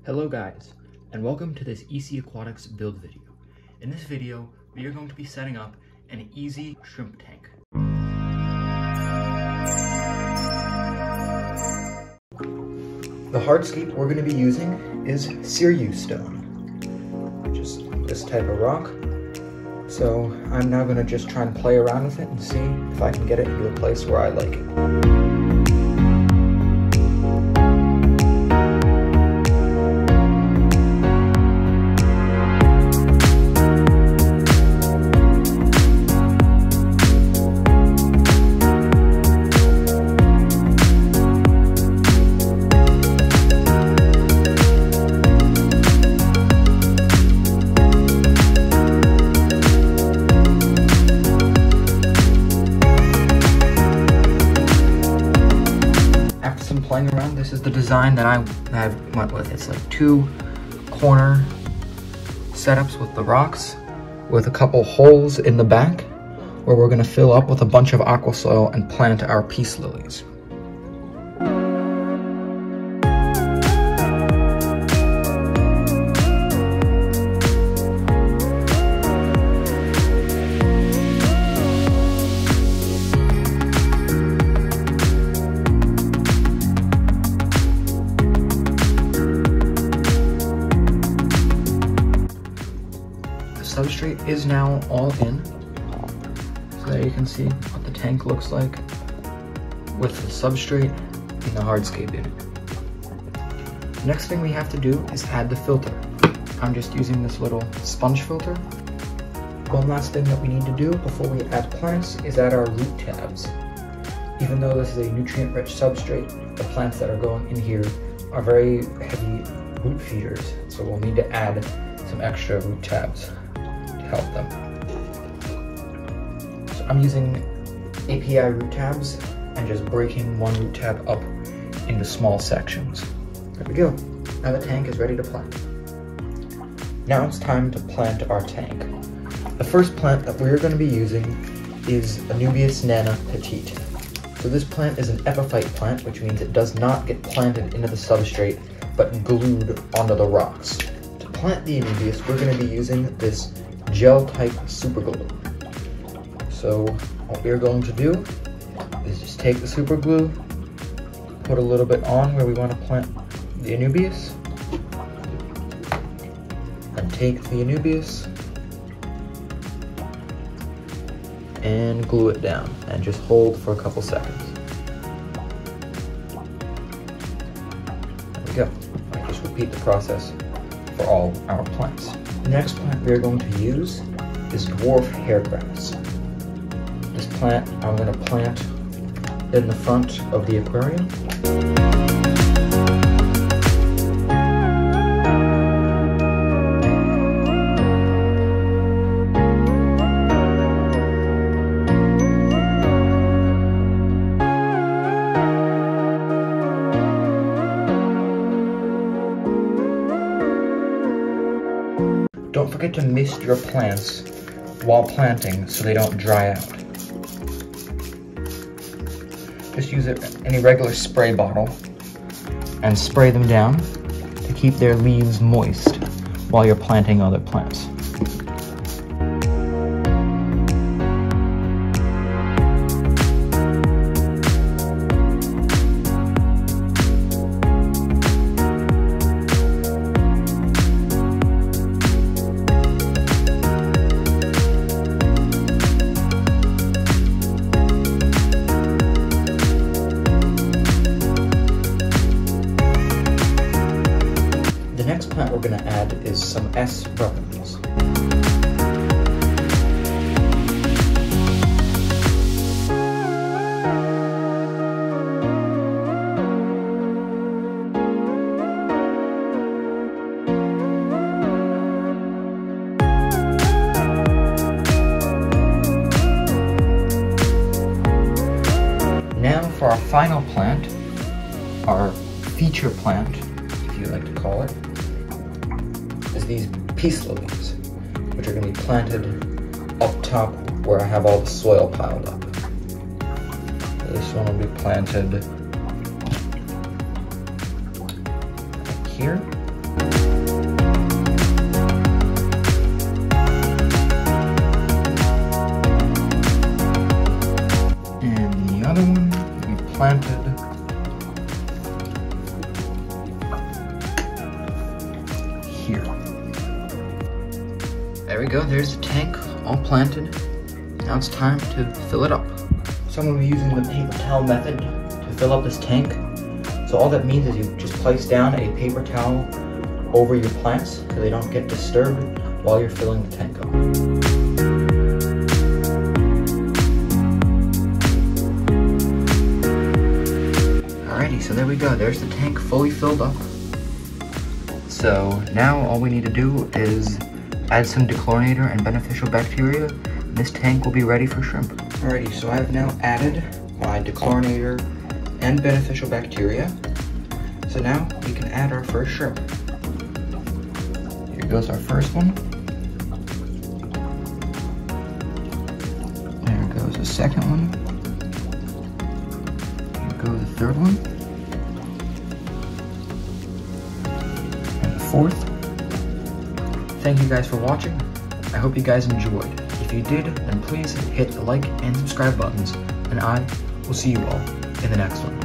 Hello guys, and welcome to this EC Aquatics build video. In this video, we are going to be setting up an easy shrimp tank. The hardscape we're going to be using is Seiryu stone, which is this type of rock. So I'm now going to just try and play around with it and see if I can get it into a place where I like it. Playing around, this is the design that I have went with. It's like two corner setups with the rocks, with a couple holes in the back where we're going to fill up with a bunch of aqua soil and plant our peace lilies. Substrate is now all in, so there you can see what the tank looks like with the substrate and the hardscape in it. Next thing we have to do is add the filter. I'm just using this little sponge filter. One last thing that we need to do before we add plants is add our root tabs. Even though this is a nutrient-rich substrate, the plants that are going in here are very heavy root feeders, so we'll need to add some extra root tabs help them. So I'm using API root tabs and just breaking one root tab up into small sections. There we go. Now the tank is ready to plant. Now it's time to plant our tank. The first plant that we're going to be using is Anubias Nano Petite. So this plant is an epiphyte plant, which means it does not get planted into the substrate, but glued onto the rocks. To plant the Anubias, we're going to be using this gel-type super glue. So what we're going to do is just take the super glue, put a little bit on where we want to plant the Anubias, and take the Anubias and glue it down and just hold for a couple seconds. There we go. I just repeat the process for all our plants. The next plant we're going to use is Dwarf Hairgrass. This plant I'm going to plant in the front of the aquarium. Don't forget to mist your plants while planting so they don't dry out. Just use any regular spray bottle and spray them down to keep their leaves moist while you're planting other plants. The next plant we're going to add is some Repens. Now for our final plant, our feature plant, if you like to call it, is these peace lilies, which are going to be planted up top where I have all the soil piled up. This one will be planted here. planted. Here. There we go, there's the tank all planted. Now it's time to fill it up. So I'm going to be using the paper towel method to fill up this tank. So all that means is you just place down a paper towel over your plants so they don't get disturbed while you're filling the tank up. Alrighty, so there we go. There's the tank fully filled up. So now all we need to do is add some dechlorinator and beneficial bacteria. And this tank will be ready for shrimp. Alrighty, so I have now added my dechlorinator and beneficial bacteria. So now we can add our first shrimp. Here goes our first one. There goes the second one. Here goes the third one. And the fourth. Thank you guys for watching. I hope you guys enjoyed. If you did, then please hit the like and subscribe buttons, and I will see you all in the next one.